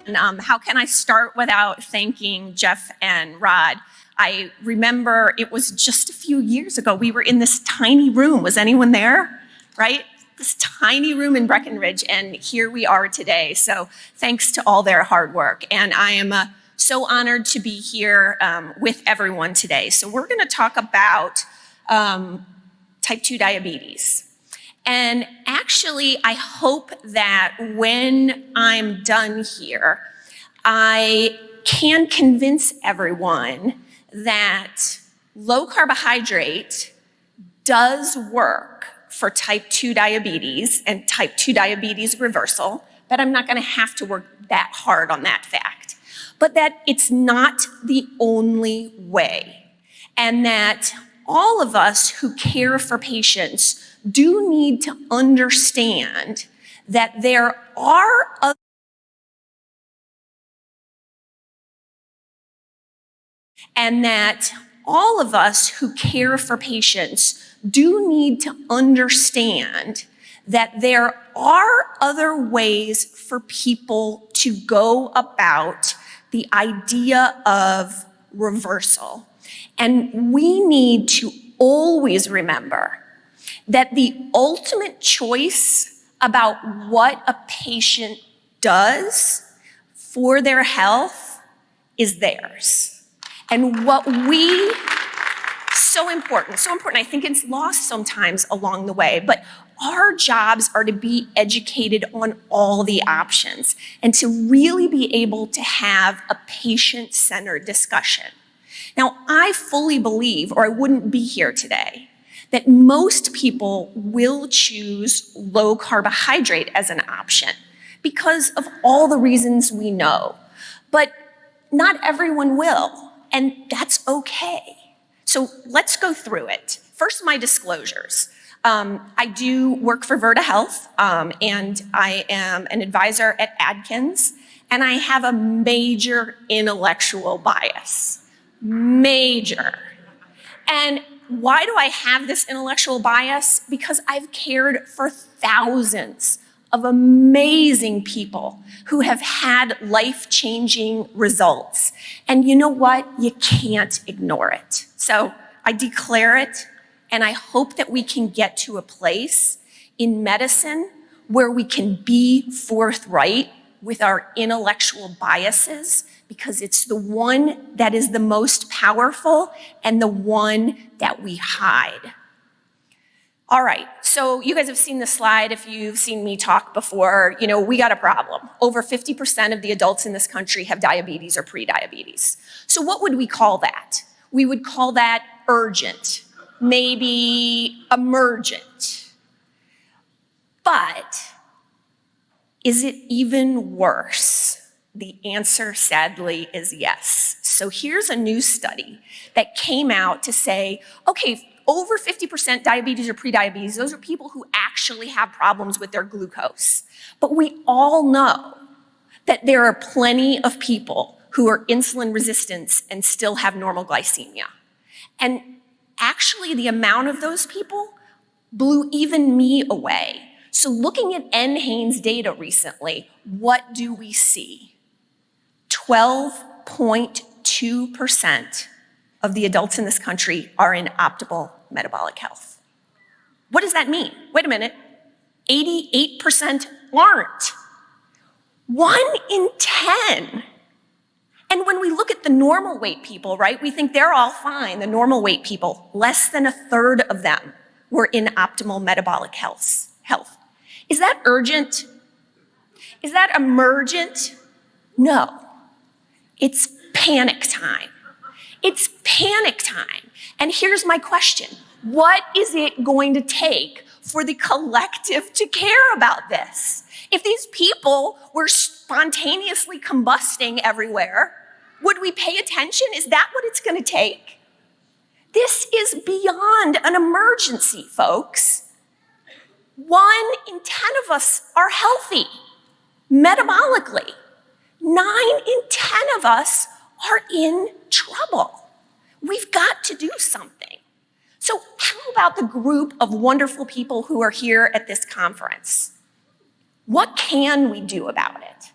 And how can I start without thanking Jeff and Rod? I remember it was just a few years ago, we were in this tiny room. Was anyone there? Right? This tiny room in Breckenridge, and here we are today. So thanks to all their hard work. And I am so honored to be here with everyone today. So we're gonna talk about type 2 diabetes. And actually, I hope that when I'm done here, I can convince everyone that low carbohydrate does work for type 2 diabetes and type 2 diabetes reversal, but I'm not gonna have to work that hard on that fact. But that it's not the only way, and that all of us who care for patients do need to understand that there are other and that all of us who care for patients do need to understand that there are other ways for people to go about the idea of reversal. And we need to always remember that the ultimate choice about what a patient does for their health is theirs. And what we, so important, I think it's lost sometimes along the way, but our jobs are to be educated on all the options and to really be able to have a patient-centered discussion. Now, I fully believe, or I wouldn't be here today, that most people will choose low carbohydrate as an option because of all the reasons we know. But not everyone will, and that's okay. So let's go through it. First, my disclosures. I do work for Virta Health, and I am an advisor at Adkins, and I have a major intellectual bias. Major. And why do I have this intellectual bias? Because I've cared for thousands of amazing people who have had life-changing results. And you know what? You can't ignore it. So I declare it, and I hope that we can get to a place in medicine where we can be forthright with our intellectual biases, because it's the one that is the most powerful and the one that we hide. All right, so you guys have seen this slide. If you've seen me talk before, you know, we got a problem. Over 50% of the adults in this country have diabetes or pre-diabetes. So what would we call that? We would call that urgent, maybe emergent. But is it even worse? The answer, sadly, is yes. So here's a new study that came out to say, okay, over 50% diabetes or prediabetes, those are people who actually have problems with their glucose. But we all know that there are plenty of people who are insulin resistant and still have normal glycemia. And actually, the amount of those people blew even me away. So looking at NHANES data recently, what do we see? 12.2% of the adults in this country are in optimal metabolic health. What does that mean? Wait a minute, 88% aren't. 1 in 10. And when we look at the normal weight people, right, we think they're all fine, the normal weight people, less than 1/3 of them were in optimal metabolic health. Is that urgent? Is that emergent? No. It's panic time. It's panic time. And here's my question. What is it going to take for the collective to care about this? If these people were spontaneously combusting everywhere, would we pay attention? Is that what it's going to take? This is beyond an emergency, folks. 1 in 10 of us are healthy metabolically. 9 in 10 of us are in trouble. We've got to do something. So how about the group of wonderful people who are here at this conference? What can we do about it?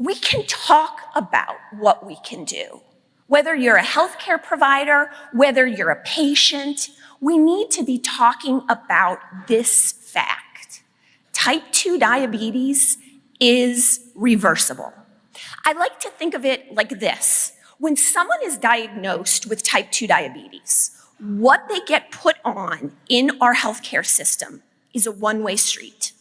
we can talk about what we can do. Whether you're a healthcare provider, whether you're a patient, we need to be talking about this fact. Type 2 diabetes is reversible. I like to think of it like this. When someone is diagnosed with type 2 diabetes, what they get put on in our healthcare system is a one-way street.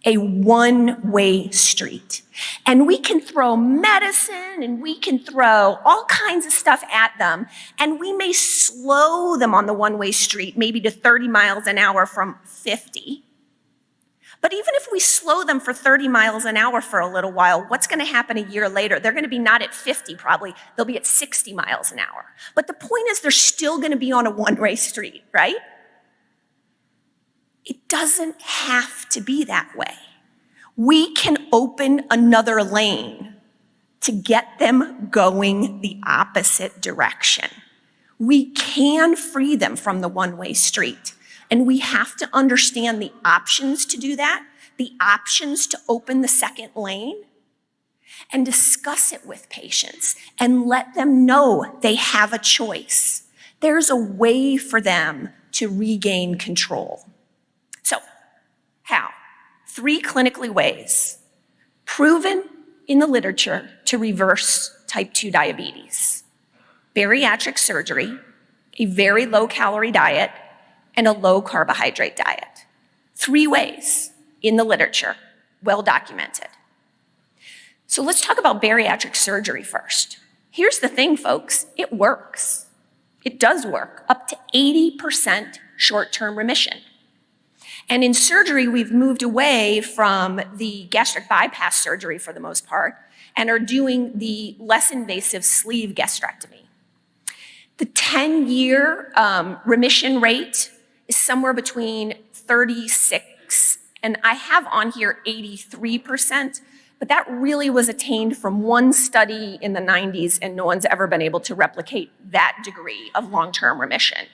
A one-way street. And we can throw medicine and we can throw all kinds of stuff at them, and we may slow them on the one-way street, maybe to 30 miles an hour from 50. But even if we slow them for 30 miles an hour for a little while, what's going to happen a year later? They're going to be not at 50 probably, they'll be at 60 miles an hour. But the point is they're still going to be on a one-way street, right? It doesn't have to be that way. We can open another lane to get them going the opposite direction. We can free them from the one-way street. And we have to understand the options to do that, the options to open the second lane, and discuss it with patients and let them know they have a choice. There's a way for them to regain control. So, how? 3 clinically ways proven in the literature to reverse type 2 diabetes: bariatric surgery, a very low-calorie diet, and a low-carbohydrate diet. 3 ways in the literature, well documented. So let's talk about bariatric surgery first. Here's the thing, folks, it works. It does work, up to 80% short-term remission. And in surgery, we've moved away from the gastric bypass surgery for the most part and are doing the less invasive sleeve gastrectomy. The 10-year remission rate is somewhere between 36, and I have on here 83%, but that really was attained from one study in the 90s, and no one's ever been able to replicate that degree of long-term remission.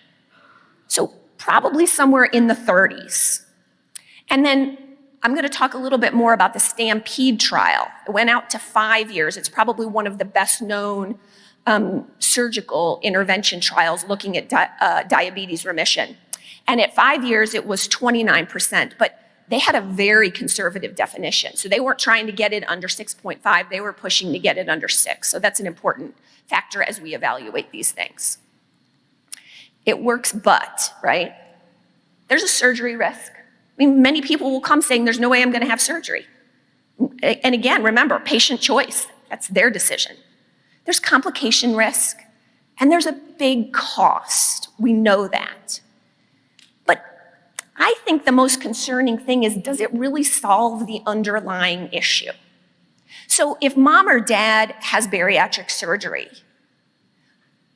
So probably somewhere in the 30s. And then I'm going to talk a little bit more about the STAMPEDE trial. It went out to 5 years. It's probably one of the best known surgical intervention trials looking at diabetes remission. And at 5 years, it was 29%, but they had a very conservative definition. So they weren't trying to get it under 6.5, they were pushing to get it under 6. So that's an important factor as we evaluate these things. It works, but, right? There's a surgery risk. I mean, many people will come saying, there's no way I'm gonna have surgery. And again, remember, patient choice, that's their decision. There's complication risk, and there's a big cost. We know that. But I think the most concerning thing is, does it really solve the underlying issue? So if mom or dad has bariatric surgery,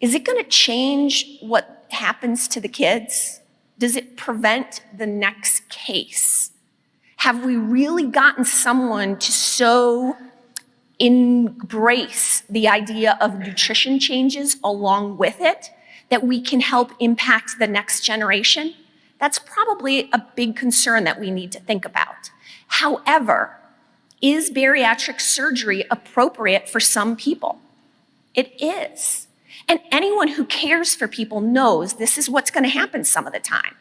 is it gonna change what happens to the kids? Does it prevent the next case? Have we really gotten someone to so embrace the idea of nutrition changes along with it that we can help impact the next generation? That's probably a big concern that we need to think about. However, is bariatric surgery appropriate for some people? It is. And anyone who cares for people knows this is what's going to happen some of the time.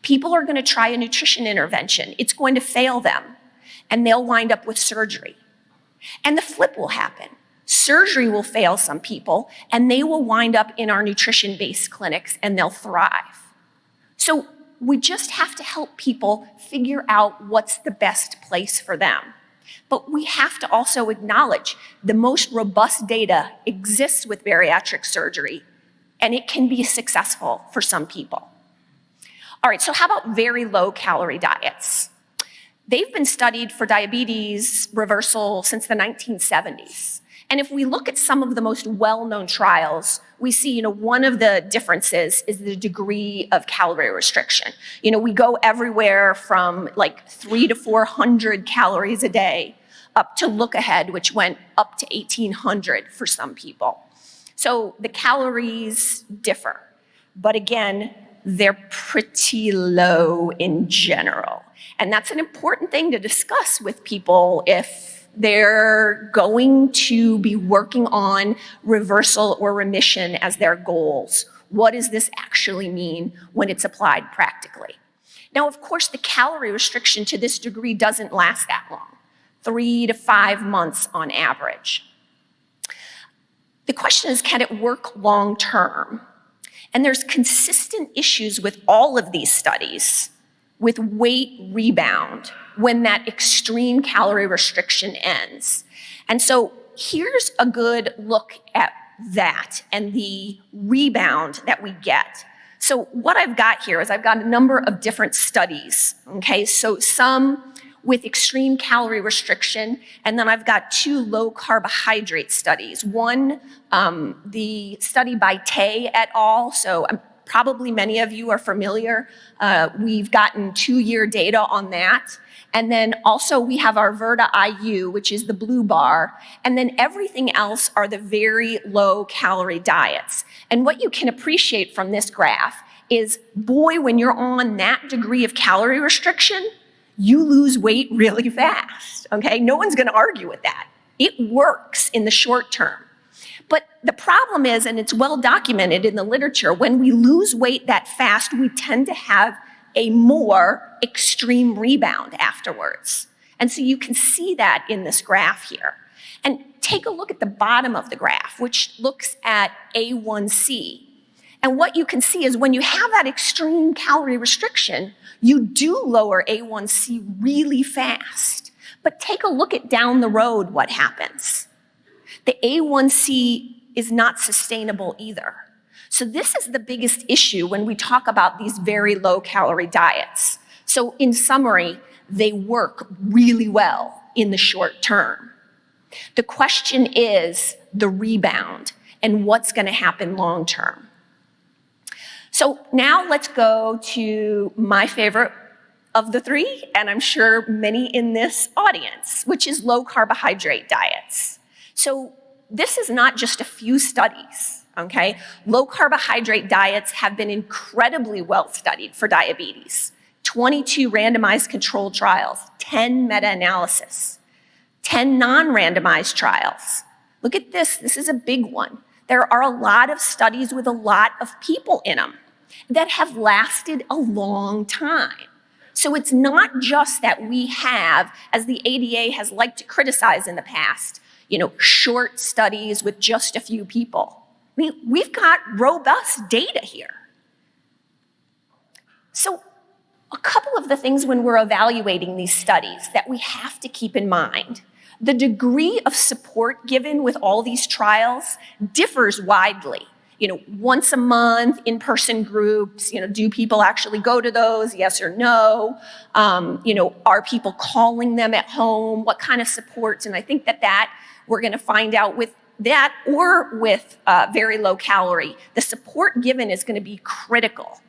People are going to try a nutrition intervention. It's going to fail them, and they'll wind up with surgery. And the flip will happen. Surgery will fail some people, and they will wind up in our nutrition-based clinics, and they'll thrive. So we just have to help people figure out what's the best place for them. But we have to also acknowledge the most robust data exists with bariatric surgery, and it can be successful for some people. All right, so how about very low-calorie diets? They've been studied for diabetes reversal since the 1970s. And if we look at some of the most well-known trials, we see, one of the differences is the degree of calorie restriction. We go everywhere from like 300 to 400 calories a day up to Look Ahead, which went up to 1,800 for some people. So the calories differ, but again, they're pretty low in general. And that's an important thing to discuss with people if They're going to be working on reversal or remission as their goals. What does this actually mean when it's applied practically? Now, of course, the calorie restriction to this degree doesn't last that long, 3 to 5 months on average. The question is, can it work long term? And there's consistent issues with all of these studies with weight rebound when that extreme calorie restriction ends. And so here's a good look at that and the rebound that we get. So what I've got here is I've got a number of different studies, okay? So some with extreme calorie restriction, and then I've got 2 low carbohydrate studies. One, the study by Tay et al., so probably many of you are familiar. We've gotten 2-year data on that. And then also we have our Virta IU, which is the blue bar, and then everything else are the very low calorie diets. And what you can appreciate from this graph is, boy, when you're on that degree of calorie restriction, you lose weight really fast, okay? No one's gonna argue with that. It works in the short term. But the problem is, and it's well documented in the literature, when we lose weight that fast, we tend to have a more extreme rebound afterwards. And so you can see that in this graph here. And take a look at the bottom of the graph, which looks at A1C. And what you can see is when you have that extreme calorie restriction, you do lower A1C really fast. But take a look at down the road what happens. The A1C is not sustainable either. So this is the biggest issue when we talk about these very low calorie diets. So in summary, they work really well in the short term. The question is the rebound and what's going to happen long term. So now let's go to my favorite of the 3, and I'm sure many in this audience, which is low carbohydrate diets. So this is not just a few studies, okay? Low carbohydrate diets have been incredibly well studied for diabetes. 22 randomized controlled trials, 10 meta-analysis, 10 non-randomized trials. Look at this, this is a big one. There are a lot of studies with a lot of people in them that have lasted a long time. So it's not just that we have, as the ADA has liked to criticize in the past, short studies with just a few people. I mean, we've got robust data here. So a couple of the things when we're evaluating these studies that we have to keep in mind. The degree of support given with all these trials differs widely. Once a month, in-person groups, do people actually go to those, yes or no? Are people calling them at home? What kind of supports? And I think that we're gonna find out with that or with very low calorie. The support given is gonna be critical.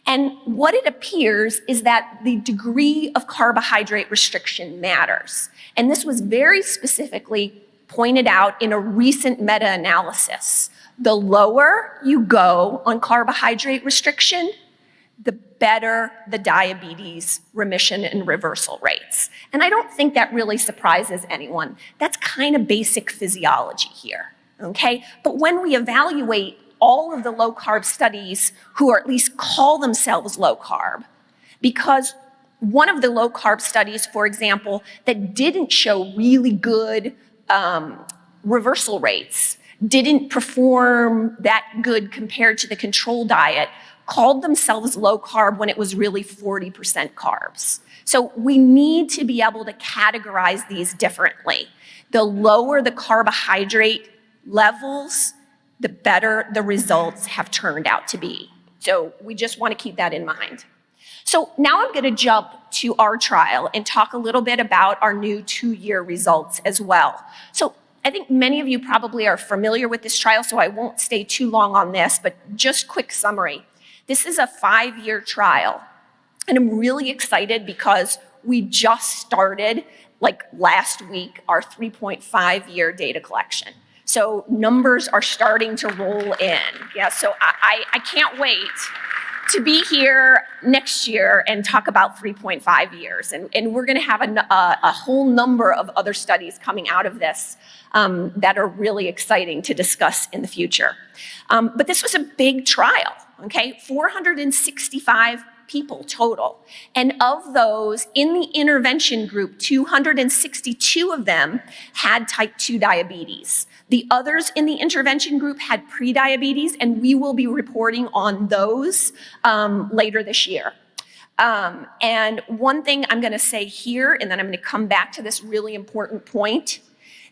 And what it appears is that the degree of carbohydrate restriction matters. And this was very specifically pointed out in a recent meta-analysis. The lower you go on carbohydrate restriction, the better the diabetes remission and reversal rates. And I don't think that really surprises anyone. That's kind of basic physiology here, okay? But when we evaluate all of the low carb studies who or at least call themselves low carb, because one of the low carb studies, for example, that didn't show really good reversal rates, didn't perform that good compared to the control diet, called themselves low carb when it was really 40% carbs. So we need to be able to categorize these differently. The lower the carbohydrate levels, the better the results have turned out to be. So we just want to keep that in mind. So now I'm going to jump to our trial and talk a little bit about our new 2-year results as well. So I think many of you probably are familiar with this trial, so I won't stay too long on this, but just quick summary. This is a 5-year trial, and I'm really excited because we just started, like last week, our 3.5-year data collection. So numbers are starting to roll in. Yeah, so I can't wait to be here next year and talk about 3.5 years. And we're going to have a whole number of other studies coming out of this that are really exciting to discuss in the future. But this was a big trial, okay? 465 people total. And of those, in the intervention group, 262 of them had type 2 diabetes. The others in the intervention group had prediabetes, and we will be reporting on those later this year. And one thing I'm going to say here, and then I'm going to come back to this really important point,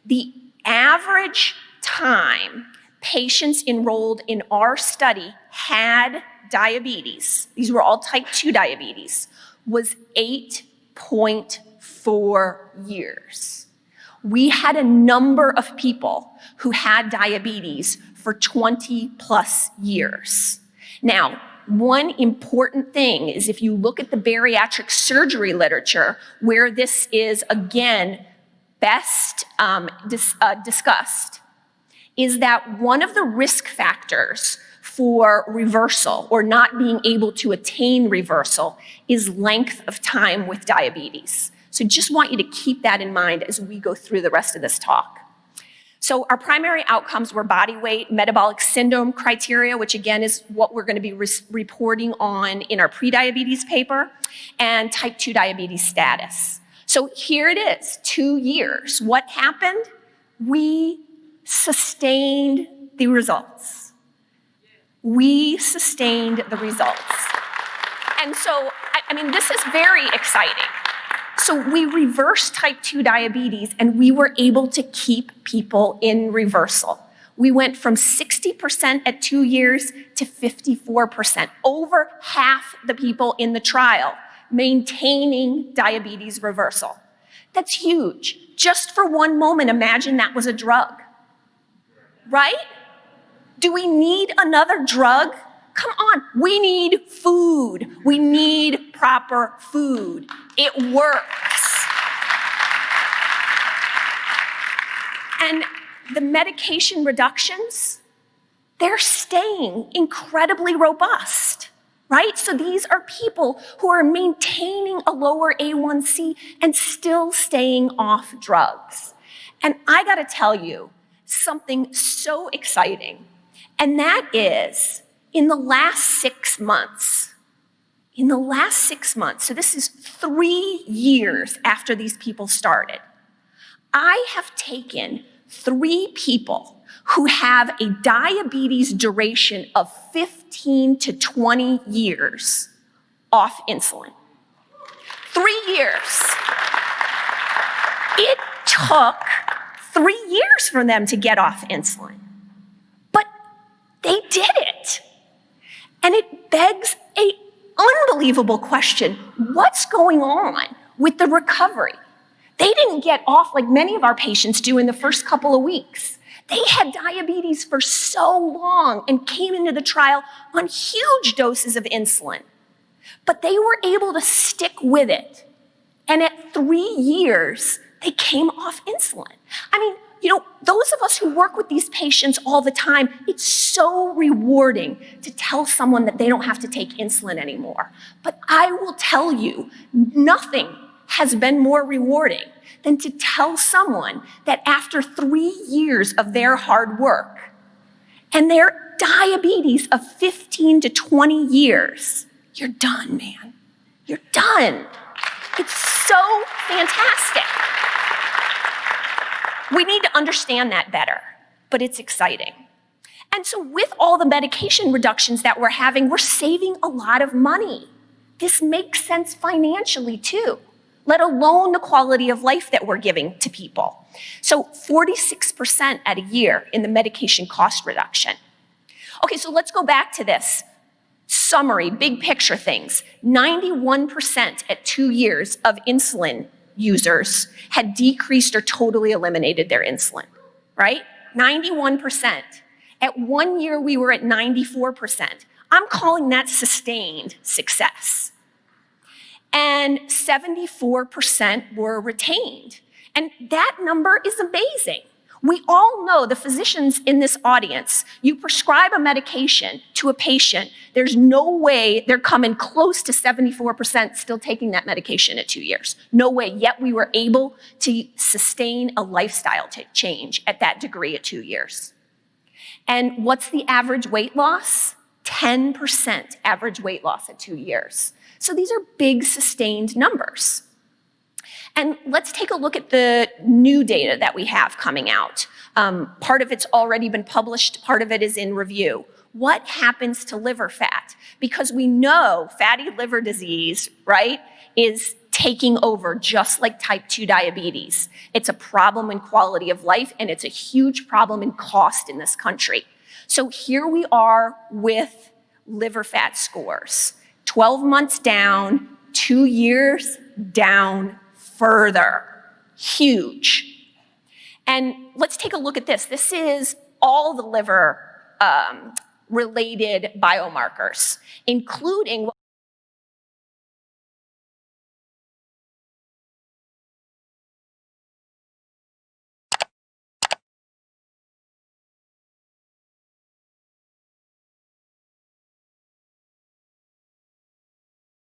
the average time patients enrolled in our study had diabetes, these were all type 2 diabetes, was 8.4 years. We had a number of people who had diabetes for 20 plus years. Now, one important thing is if you look at the bariatric surgery literature, where this is, again, best discussed, is that one of the risk factors for reversal or not being able to attain reversal is length of time with diabetes. So just want you to keep that in mind as we go through the rest of this talk. So our primary outcomes were body weight, metabolic syndrome criteria, which again is what we're going to be reporting on in our prediabetes paper, and type 2 diabetes status. So here it is, 2 years. What happened? We sustained the results. We sustained the results. And so, I mean, this is very exciting. So we reversed type 2 diabetes and we were able to keep people in reversal. We went from 60% at 2 years to 54%, over half the people in the trial maintaining diabetes reversal. That's huge. Just for one moment, imagine that was a drug, right? Do we need another drug? Come on, we need food. We need proper food. It works. And the medication reductions, they're staying incredibly robust, right? So these are people who are maintaining a lower A1C and still staying off drugs. And I gotta tell you something so exciting. And that is, in the last 6 months, so this is 3 years after these people started, I have taken 3 people who have a diabetes duration of 15 to 20 years off insulin. 3 years. It took 3 years for them to get off insulin. They did it. And it begs an unbelievable question. What's going on with the recovery? They didn't get off like many of our patients do in the first couple of weeks. They had diabetes for so long and came into the trial on huge doses of insulin. But they were able to stick with it. And at 3 years, they came off insulin. I mean, you know, those of us who work with these patients all the time, it's so rewarding to tell someone that they don't have to take insulin anymore. But I will tell you, nothing has been more rewarding than to tell someone that after 3 years of their hard work and their diabetes of 15 to 20 years, you're done, man. You're done. It's so fantastic. We need to understand that better, but it's exciting. And so with all the medication reductions that we're having, we're saving a lot of money. This makes sense financially too, let alone the quality of life that we're giving to people. So 46% at a year in the medication cost reduction. Okay, so let's go back to this. Summary, big picture things. 91% at 2 years of insulin users had decreased or totally eliminated their insulin, right? 91%. At 1 year, we were at 94%. I'm calling that sustained success. And 74% were retained. And that number is amazing. We all know, the physicians in this audience, you prescribe a medication to a patient, there's no way they're coming close to 74% still taking that medication at 2 years. No way, yet we were able to sustain a lifestyle change at that degree at 2 years. And what's the average weight loss? 10% average weight loss at 2 years. So these are big sustained numbers. And let's take a look at the new data that we have coming out. Part of it's already been published, part of it is in review. What happens to liver fat? Because we know fatty liver disease, right, is taking over just like type 2 diabetes. It's a problem in quality of life, and it's a huge problem in cost in this country. So here we are with liver fat scores. 12 months down, 2 years down further. Huge. And let's take a look at this. This is all the liver related biomarkers, including what